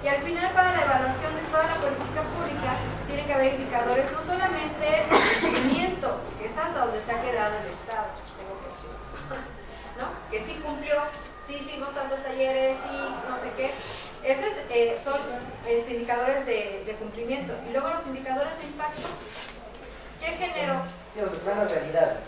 Y al final, para la evaluación de toda la política pública, tiene que haber indicadores no solamente de cumplimiento, que es hasta donde se ha quedado el Estado, tengo que decir, ¿no? Que sí cumplió, sí hicimos tantos talleres, sí no sé qué. Esos son indicadores de cumplimiento. Y luego los indicadores de impacto. ¿Qué generó? Sí, donde están las realidades.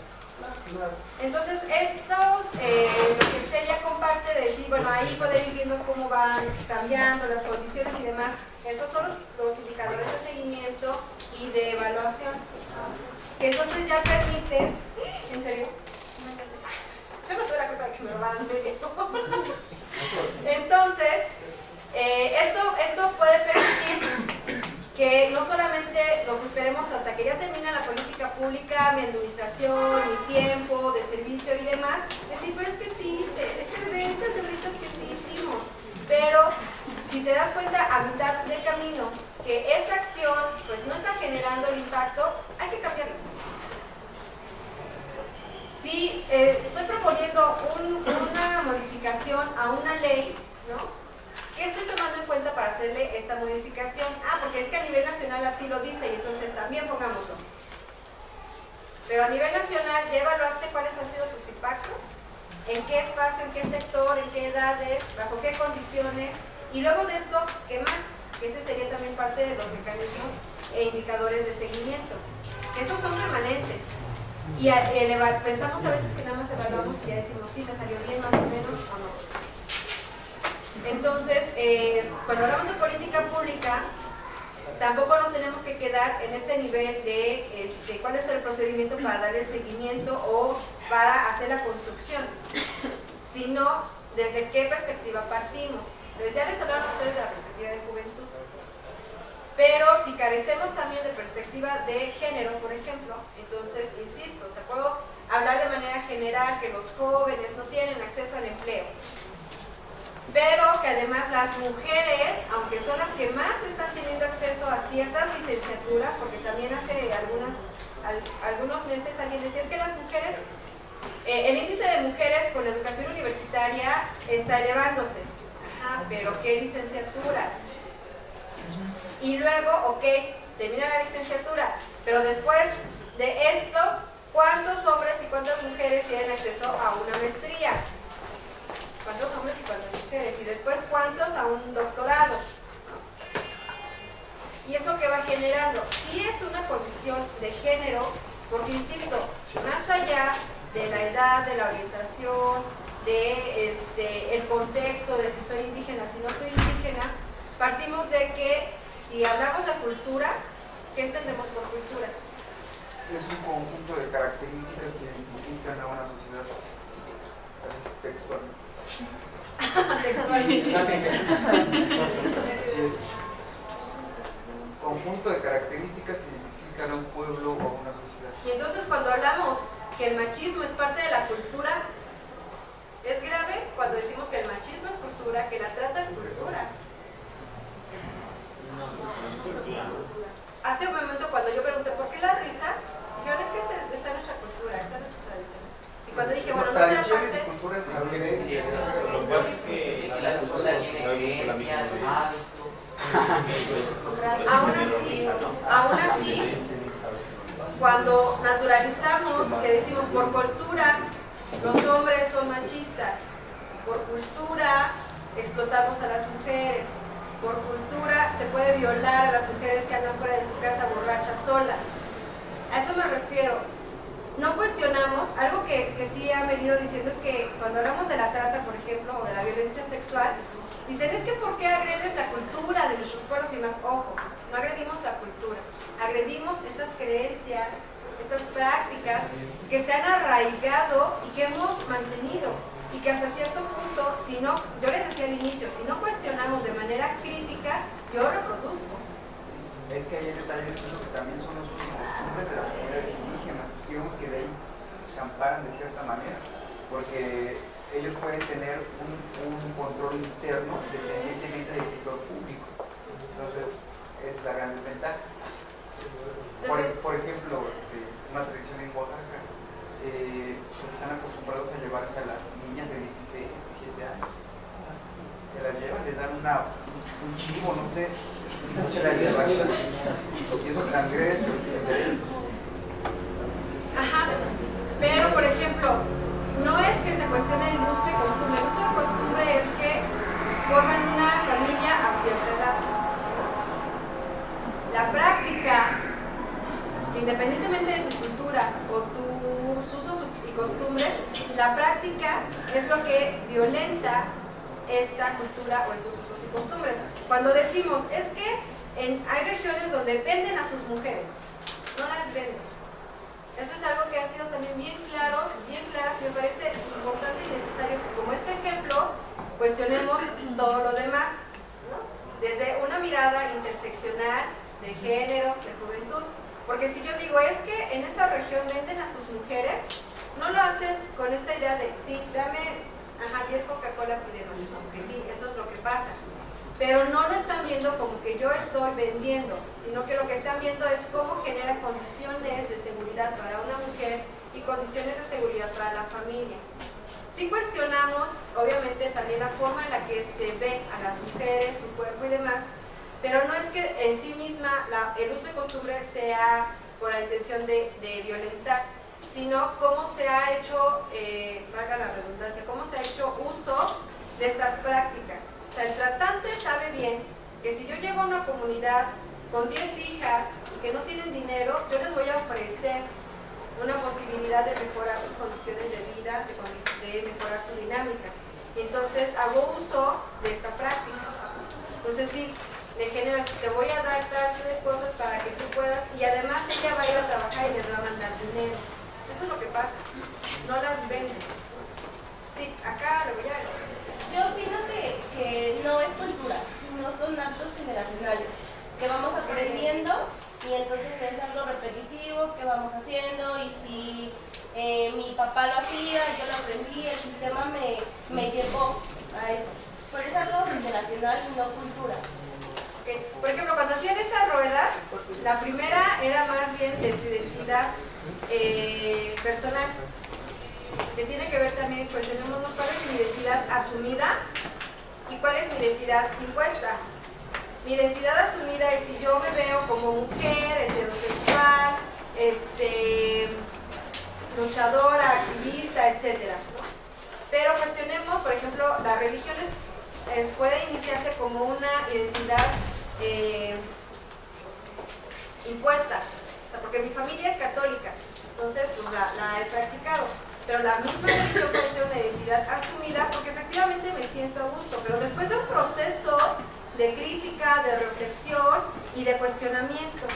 Entonces, estos, lo que Celia comparte de decir, bueno, ahí poder ir viendo cómo van cambiando las condiciones y demás, esos son los indicadores de seguimiento y de evaluación, que entonces ya permiten, ¿en serio? Yo no tuve la culpa de que me lo van a medir. Entonces, esto puede permitir que no solamente los esperemos hasta que ya termina la política pública, mi administración, mi tiempo de servicio y demás, decir, pero es que sí hice, estas debritas que sí hicimos, pero si te das cuenta a mitad del camino que esa acción pues no está generando el impacto, hay que cambiarlo. Si estoy proponiendo una modificación a una ley, ¿no? ¿Qué estoy tomando en cuenta para hacerle esta modificación? Porque es que a nivel nacional así lo dice y entonces también pongámoslo. Pero a nivel nacional, ¿ya evaluaste cuáles han sido sus impactos? ¿En qué espacio, en qué sector, en qué edades, bajo qué condiciones? Y luego de esto, ¿qué más? Que ese sería también parte de los mecanismos e indicadores de seguimiento. Esos son permanentes. Y pensamos a veces que nada más evaluamos y ya decimos, sí, me salió bien más o menos o no. Entonces, cuando hablamos de política pública, tampoco nos tenemos que quedar en este nivel de cuál es el procedimiento para darle seguimiento o para hacer la construcción, sino desde qué perspectiva partimos. Entonces, ya les hablaron ustedes de la perspectiva de juventud, pero si carecemos también de perspectiva de género, por ejemplo, entonces, insisto, o sea, puedo hablar de manera general que los jóvenes no tienen acceso al empleo, pero que además las mujeres, aunque son las que más están teniendo acceso a ciertas licenciaturas, porque también hace algunos meses alguien decía, es que las mujeres, el índice de mujeres con educación universitaria está elevándose. Ajá, pero ¿qué licenciaturas? Y luego, ok, termina la licenciatura, pero después de estos, ¿cuántos hombres y cuántas mujeres tienen acceso a una maestría? ¿Cuántos hombres y cuántas mujeres? Y después, ¿cuántos a un doctorado? ¿Y eso qué va generando? Sí es una condición de género, porque insisto, más allá de la edad, de la orientación, de el contexto, de si soy indígena, si no soy indígena, partimos de que si hablamos de cultura, ¿qué entendemos por cultura? Es un conjunto de características que identifican a una sociedad, textualmente. Conjunto de características que identifican a un pueblo o a una sociedad. Y entonces cuando hablamos que el machismo es parte de la cultura, es grave cuando decimos que el machismo es cultura, que la trata es cultura. Hace un momento cuando yo pregunté ¿por qué las risas? Dijeron, es que está en nuestra cultura, está en nuestra tradición. Y cuando dije, bueno, no será tradiciones parte... y culturas Lo que pasa es que la cultura tiene creencias, aún así, cuando naturalizamos, que decimos por cultura, los hombres son machistas, por cultura explotamos a las mujeres, por cultura se puede violar a las mujeres que andan fuera de su casa borrachas solas. A eso me refiero. No cuestionamos, algo que sí han venido diciendo es que cuando hablamos de la trata, por ejemplo, o de la violencia sexual, dicen es que ¿por qué agredes la cultura de nuestros pueblos? Y más, ojo, no agredimos la cultura, agredimos estas creencias, estas prácticas que se han arraigado y que hemos mantenido y que hasta cierto punto, si no, yo les decía al inicio, si no cuestionamos de manera crítica, yo reproduzco. Es que hay detalles que también son los costumbres de las comunidades indígenas. Digamos que de ahí se amparan de cierta manera, porque ellos pueden tener un control interno independientemente del sector público. Entonces, es la gran desventaja. Por ejemplo, una tradición en Oaxaca, pues están acostumbrados a llevarse a las niñas de 16, 17 años. se las llevan, les dan un chivo, no sé, no se las llevan. Y eso transgrede sus derechos. Ajá, pero por ejemplo, no es que se cuestione el uso y costumbre. El uso y costumbre es que forman una familia a cierta edad. La práctica, que independientemente de tu cultura o tus usos y costumbres, la práctica es lo que violenta esta cultura o estos usos y costumbres. Cuando decimos, es que hay regiones donde venden a sus mujeres, no las venden. Eso es algo que han sido también bien claras, y me parece importante y necesario que como este ejemplo cuestionemos todo lo demás, ¿no? Desde una mirada interseccional, de género, de juventud, porque si yo digo, es que en esa región venden a sus mujeres, no lo hacen con esta idea de, sí, dame 10 Coca-Colas y demás, ¿no? Porque sí, eso es lo que pasa. Pero no lo están viendo como que yo estoy vendiendo, sino que lo que están viendo es cómo genera condiciones de seguridad para una mujer y condiciones de seguridad para la familia. Sí cuestionamos, obviamente, también la forma en la que se ve a las mujeres, su cuerpo y demás, pero no es que en sí misma el uso y costumbre sea por la intención de violentar, sino cómo se ha hecho, valga la redundancia, cómo se ha hecho uso de estas prácticas. O sea, el tratante sabe bien que si yo llego a una comunidad con 10 hijas y que no tienen dinero, yo les voy a ofrecer una posibilidad de mejorar sus condiciones de vida, de mejorar su dinámica. Y entonces hago uso de esta práctica. Entonces sí, le generas, te voy a dar tales cosas para que tú puedas, y además ella va a ir a trabajar y les va a mandar dinero. Eso es lo que pasa, no las venden. Sí, acá lo voy a... Yo opino que no es cultura, no son actos generacionales, que vamos aprendiendo y entonces es algo repetitivo que vamos haciendo, y si mi papá lo hacía, yo lo aprendí, el sistema me llevó a eso. Pero es algo generacional y no cultura. Okay. Por ejemplo, cuando hacían estas ruedas, la primera era más bien de su identidad personal, que tiene que ver también, pues tenemos cuál es mi identidad asumida y cuál es mi identidad impuesta. Mi identidad asumida es si yo me veo como mujer, heterosexual, luchadora, activista, etc. Pero cuestionemos, por ejemplo, las religiones puede iniciarse como una identidad impuesta, o sea, porque mi familia es católica, entonces pues la he practicado. Pero la misma religión puede ser una identidad asumida porque efectivamente me siento a gusto, pero después de un proceso de crítica, de reflexión y de cuestionamiento.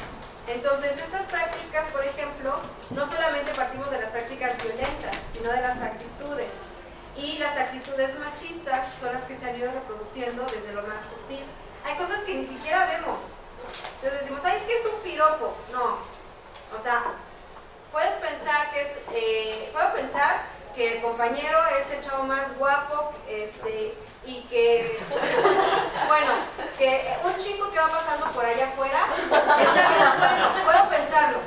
Entonces, estas prácticas, por ejemplo, no solamente partimos de las prácticas violentas, sino de las actitudes. Y las actitudes machistas son las que se han ido reproduciendo desde lo más sutil. Hay cosas que ni siquiera vemos. Entonces decimos, ¿sabes qué es un piropo? No. O sea, puedes pensar que puedo pensar que el compañero es el chavo más guapo, y que, bueno, que un chico que va pasando por allá afuera está bien, bueno, puedo pensarlo.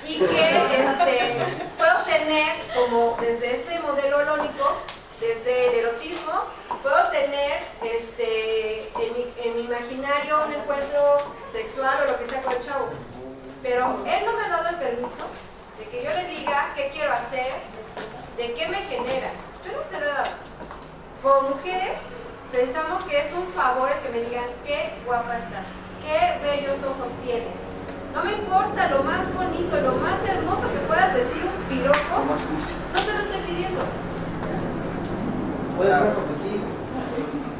Y que puedo tener, como desde este modelo holónico, desde el erotismo, puedo tener en mi imaginario un encuentro sexual o lo que sea con el chavo. Pero él no me ha dado el permiso de que yo le diga qué quiero hacer, de qué me genera. Yo no se lo he dado. Como mujeres, pensamos que es un favor el que me digan qué guapa estás, qué bellos ojos tienes. No me importa lo más bonito, lo más hermoso que puedas decir un piropo, no te lo estoy pidiendo. Puede ser ofensivo.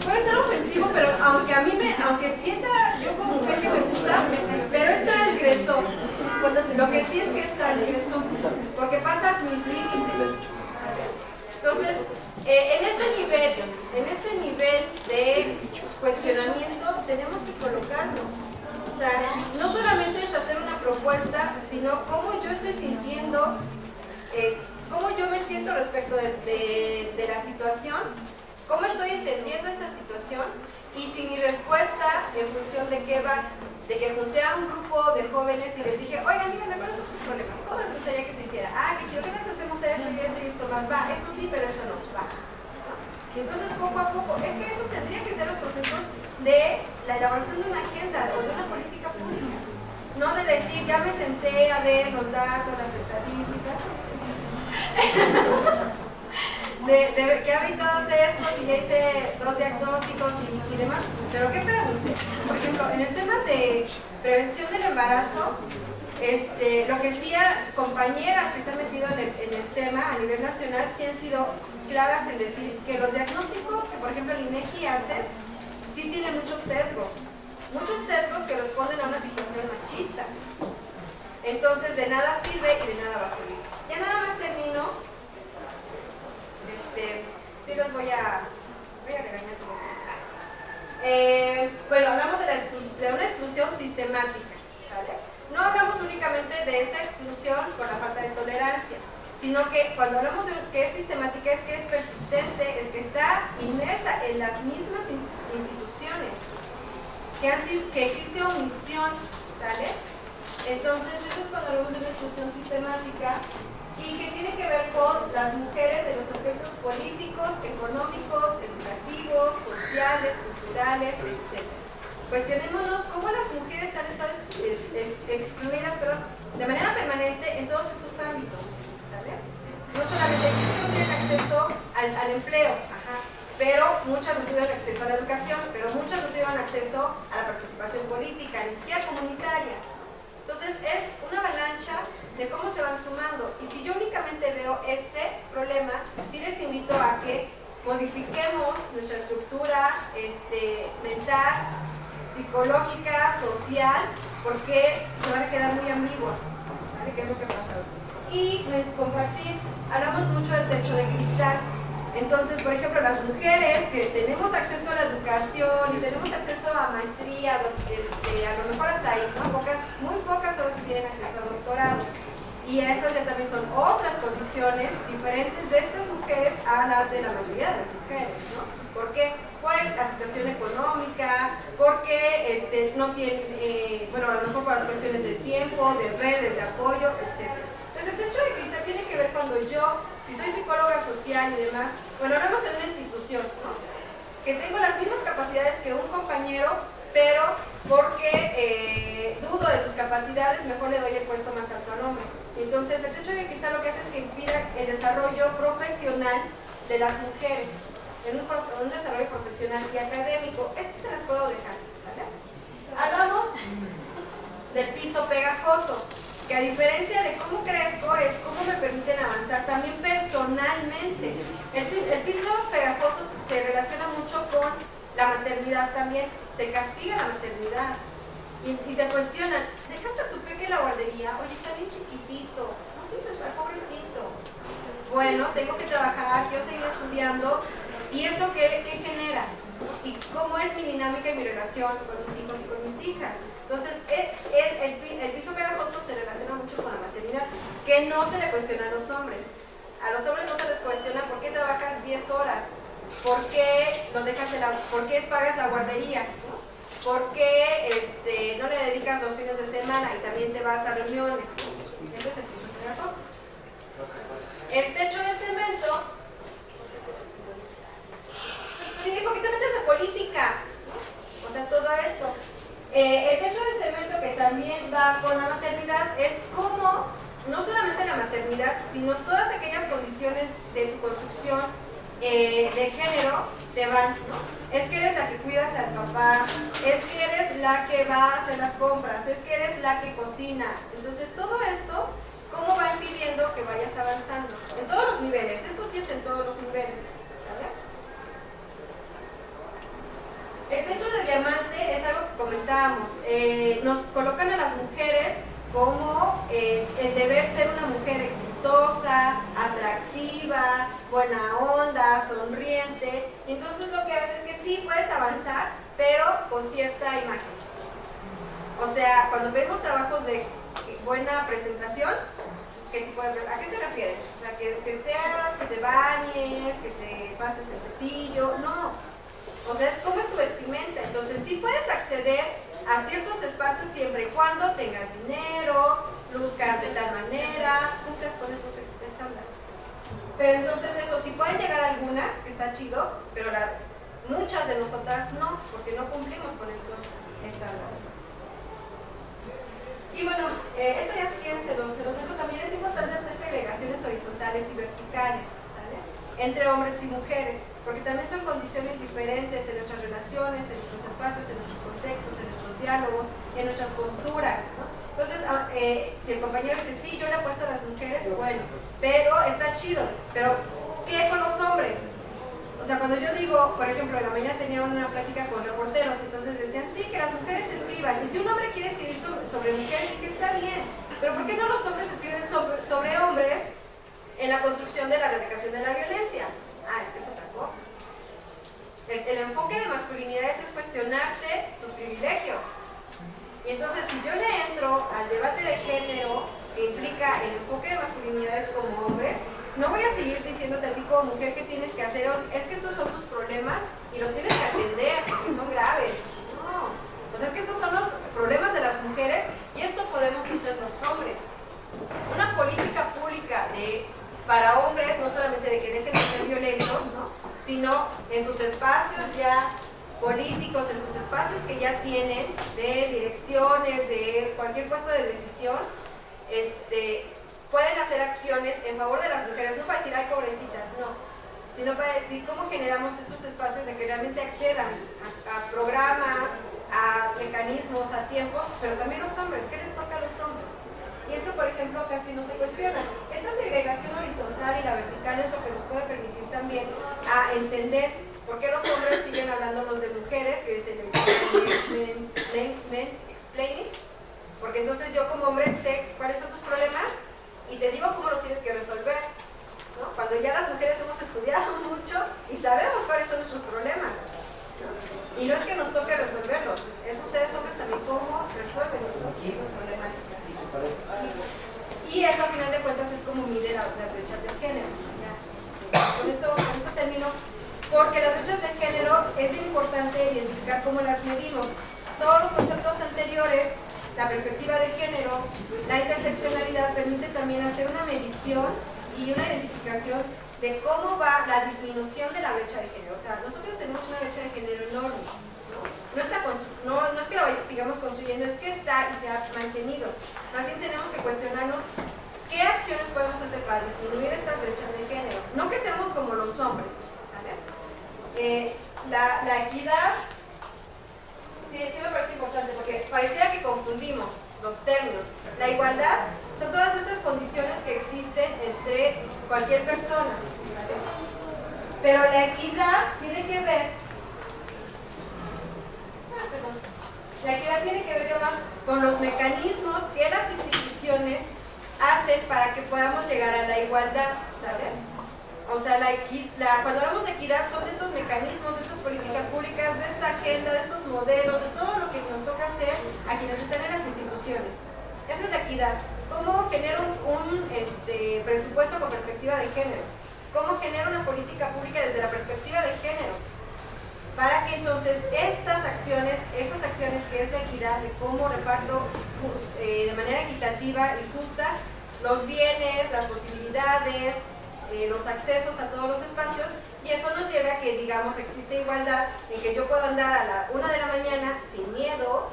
Puede ser ofensivo, pero aunque sienta yo como mujer que me gusta, pero es transgresor. Lo que sí es que es transgresor, porque pasas mis límites. Entonces, en ese nivel de cuestionamiento tenemos que colocarnos. O sea, no solamente es hacer una propuesta, sino cómo yo estoy sintiendo, cómo yo me siento respecto de la situación, cómo estoy entendiendo esta situación, y si mi respuesta en función de qué va, de que junté a un grupo de jóvenes y les dije, oigan, díganme cuáles son sus problemas, ¿cómo les gustaría que se hiciera? Ah, qué chido, ¿qué tal si hacemos esto y esto y esto más? Va, esto sí, pero esto no, va. Y Y entonces poco a poco, es que eso tendría que ser los procesos de la elaboración de una agenda o de una política pública. No de decir, ya me senté a ver los datos, las estadísticas, de qué hábitos estos y ya hice 2 diagnósticos y demás. Pero ¿qué pregunté? Por ejemplo, en el tema de prevención del embarazo, lo que sí compañeras que se han metido en el tema a nivel nacional sí han sido claras en decir que los diagnósticos que por ejemplo el INEGI hace sí tienen muchos sesgos que responden a una situación machista. Entonces de nada sirve y de nada va a servir. Ya nada más termino. Sí los voy a regañar. Bueno, hablamos de una exclusión sistemática, ¿sale? No hablamos únicamente de esta exclusión por la falta de tolerancia, sino que cuando hablamos de que es sistemática es que es persistente, es que está inmersa en las mismas instituciones, que existe omisión, ¿sale? Entonces eso es cuando hablamos de una exclusión sistemática y que tiene que ver con las mujeres en los aspectos políticos, económicos, educativos, sociales, culturales, etc. Cuestionémonos cómo las mujeres han estado excluidas de manera permanente en todos estos ámbitos, ¿sale? No solamente es que no tienen acceso al empleo, pero muchas no tuvieron acceso a la educación, pero muchas no tuvieron acceso a la participación política, ni siquiera comunitaria. Entonces es una avalancha de cómo se van sumando. Y si yo únicamente veo este problema, sí les invito a que modifiquemos nuestra estructura mental, psicológica, social, porque se van a quedar muy ambiguas. ¿Sabe qué es lo que pasa? Y compartir, hablamos mucho del techo de cristal. Entonces, por ejemplo, las mujeres que tenemos acceso a la educación y tenemos acceso a maestría, a lo mejor hasta ahí, ¿no? Muy pocas son las que tienen acceso a doctorado. Y esas ya también son otras condiciones diferentes de estas mujeres a las de la mayoría de las mujeres, ¿no? ¿Por qué? Por la situación económica, porque no tienen, a lo mejor por las cuestiones de tiempo, de redes, de apoyo, etc. Entonces, el techo de cristal tiene que ver cuando yo, si soy psicóloga social y demás, hablamos en una institución, ¿no? Que tengo las mismas capacidades que un compañero, pero porque dudo de tus capacidades, mejor le doy el puesto más alto al hombre. Entonces, el techo de cristal lo que hace es que impida el desarrollo profesional de las mujeres, en un desarrollo profesional y académico. Se las puedo dejar, ¿vale? Hablamos del piso pegajoso, que a diferencia de cómo crezco, es cómo me permiten avanzar también personalmente. El piso pegajoso se relaciona mucho con la maternidad también, se castiga la maternidad y te cuestionan, ¿dejaste a tu peque en la guardería? Oye, está bien chiquitito, no sientes mal, pobrecito. Bueno, tengo que trabajar, quiero seguir estudiando, ¿y esto qué genera? ¿Y cómo es mi dinámica y mi relación con mis hijos y con mis hijas? Entonces, el piso pegajoso se relaciona mucho con la maternidad, que no se le cuestiona a los hombres. A los hombres no se les cuestiona por qué trabajas 10 horas, por qué pagas la guardería, ¿no? ¿Por qué no le dedicas los fines de semana y también te vas a reuniones? Ese es el piso pegajoso. El techo de cemento, sí, ¿por qué te metes en política? ¿No? O sea, todo esto. El techo de cemento, que también va con la maternidad, es como, no solamente la maternidad, sino todas aquellas condiciones de tu construcción de género te van, ¿no? Es que eres la que cuidas al papá, es que eres la que va a hacer las compras, es que eres la que cocina. Entonces, todo esto, ¿cómo va impidiendo que vayas avanzando? En todos los niveles, esto sí es en todos los niveles, ¿sabes? El techo de diamante es algo que comentábamos. Nos colocan a las mujeres como el deber ser una mujer exitosa, atractiva, buena onda, sonriente. Y entonces lo que hace es que sí puedes avanzar, pero con cierta imagen. O sea, cuando vemos trabajos de buena presentación, ¿qué tipo de, ¿a qué se refiere? O sea, que te bañes, que te pases el cepillo, no. O sea, es cómo es tu vestimenta. Entonces sí puedes acceder a ciertos espacios siempre y cuando tengas dinero, luzcas de tal manera, cumplas con estos estándares. Pero entonces eso, si pueden llegar algunas, está chido, pero muchas de nosotras no, porque no cumplimos con estos estándares. Y bueno, esto ya si quieren se los dejo. También es importante hacer segregaciones horizontales y verticales, ¿sale? Entre hombres y mujeres, porque también son condiciones diferentes en nuestras relaciones, en nuestros espacios, en nuestros contextos, en nuestros diálogos, en nuestras posturas, ¿no? Entonces, si el compañero dice, sí, yo le apuesto a las mujeres, bueno, pero está chido, pero ¿qué con los hombres? O sea, cuando yo digo, por ejemplo, en la mañana tenía una plática con reporteros, entonces decían, sí, que las mujeres escriban, y si un hombre quiere escribir sobre mujeres, que está bien, pero ¿por qué no los hombres escriben sobre hombres en la construcción de la erradicación de la violencia? Ah, es que es otra cosa. El enfoque de masculinidades es cuestionarte tus privilegios. Y entonces, si yo le entro al debate de género, que implica el enfoque de masculinidades como hombres, no voy a seguir diciéndote a ti como mujer qué tienes que hacer, es que estos son tus problemas y los tienes que atender, porque son graves. No, o sea, es que estos son los problemas de las mujeres y esto podemos hacer los hombres. Una política pública para hombres, no solamente de que dejen de ser violentos, ¿no?, sino en sus espacios ya políticos, en sus espacios que ya tienen de direcciones, de cualquier puesto de decisión, pueden hacer acciones en favor de las mujeres, no para decir, ay, pobrecitas, no, sino para decir cómo generamos estos espacios de que realmente accedan a programas, a mecanismos, a tiempos, pero también los hombres, ¿qué les toca a los hombres? Y esto, por ejemplo, casi no se cuestiona. Esta segregación horizontal y la vertical es lo que nos puede permitir también a entender por qué los hombres siguen hablándonos de mujeres, que es el men's explaining, porque entonces yo como hombre sé cuáles son tus problemas y te digo cómo los tienes que resolver, ¿no? Cuando ya las mujeres hemos estudiado mucho y sabemos cuáles son nuestros problemas, ¿no? Y no es que nos toque resolverlos, es ustedes hombres también cómo resuelven esos problemas. Y eso, a final de cuentas, es como mide las brechas de género. Con esto termino, porque las brechas de género es importante identificar cómo las medimos. Todos los conceptos anteriores, la perspectiva de género, la interseccionalidad, permite también hacer una medición y una identificación de cómo va la disminución de la brecha de género. O sea, nosotros tenemos una brecha de género enorme. No es que la sigamos construyendo, es que está y se ha mantenido. Más bien tenemos que cuestionarnos qué acciones podemos hacer para disminuir estas brechas de género. No que seamos como los hombres, ¿vale? La equidad sí me parece importante porque pareciera que confundimos los términos. La igualdad son todas estas condiciones que existen entre cualquier persona, ¿vale? Pero la equidad tiene que ver más con los mecanismos que las instituciones hacen para que podamos llegar a la igualdad, ¿saben? O sea, cuando hablamos de equidad son de estos mecanismos, de estas políticas públicas, de esta agenda, de estos modelos, de todo lo que nos toca hacer a quienes están en las instituciones. Esa es la equidad. ¿Cómo genero un presupuesto con perspectiva de género? ¿Cómo genero una política pública desde la perspectiva de género? Para que entonces estas acciones que es la equidad, de cómo reparto de manera equitativa y justa los bienes, las posibilidades, los accesos a todos los espacios, y eso nos lleva a que, digamos, existe igualdad en que yo puedo andar a la 1 de la mañana sin miedo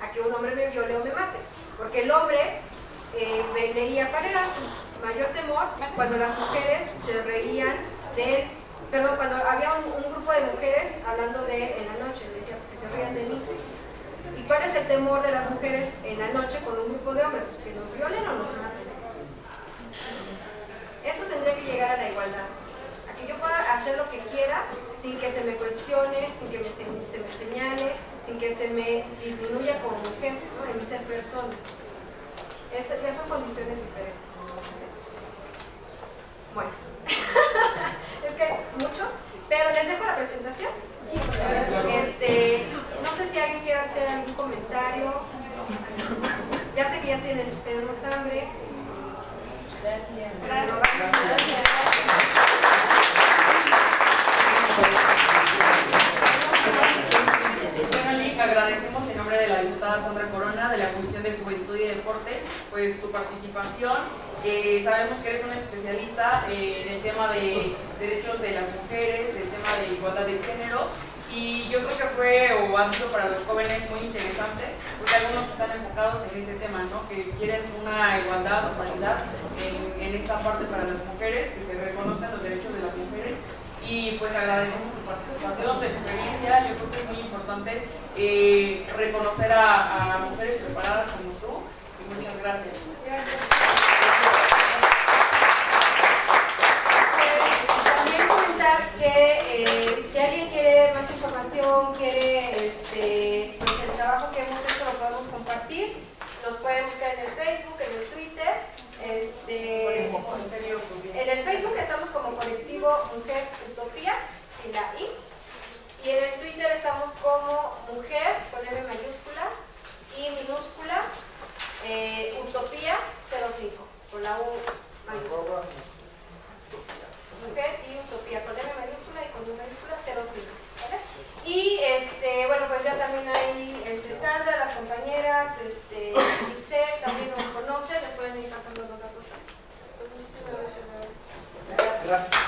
a que un hombre me viole o me mate, porque el hombre leía cuál era su mayor temor cuando las mujeres se reían de él. Perdón, cuando había un grupo de mujeres hablando de él en la noche, decían que se rían de mí. ¿Y cuál es el temor de las mujeres en la noche con un grupo de hombres? Pues que nos violen o nos maten. Eso tendría que llegar a la igualdad. A que yo pueda hacer lo que quiera sin que se me cuestione, sin que se me señale, sin que se me disminuya como mujer, ¿no?, en mi ser persona. Ya son condiciones diferentes. Bueno. Es que mucho, pero les dejo la presentación. Sí, no sé si alguien quiere hacer algún comentario. Ya sé que ya tenemos hambre. Gracias. Bueno, Lick, agradecemos en nombre de la diputada Sandra Corona, de la Comisión de Juventud y Deporte, pues tu participación Sabemos que eres una especialista en el tema de derechos de las mujeres, el tema de igualdad de género, y yo creo que fue o ha sido para los jóvenes muy interesante, porque algunos están enfocados en ese tema, ¿no? Que quieren una igualdad o paridad en esta parte para las mujeres, que se reconozcan los derechos de las mujeres, y pues agradecemos tu participación, tu experiencia. Yo creo que es muy importante reconocer a mujeres preparadas como tú, y muchas gracias. También comentar que si alguien quiere más información, quiere pues el trabajo que hemos hecho lo podemos compartir, nos pueden buscar en el Facebook, en el Twitter. En el Facebook estamos como Colectivo Mujer Utopía, sin la I, y en el Twitter estamos como Mujer, con M mayúscula, I minúscula, Utopía 05, con la U mayúscula. Mujer y Utopía, con M mayúscula y con U mayúscula 05. ¿Vale? Y bueno, pues ya también hay Sandra, las compañeras, Giselle también nos conoce, les pueden ir pasando los datos. Pues muchísimas gracias. Gracias.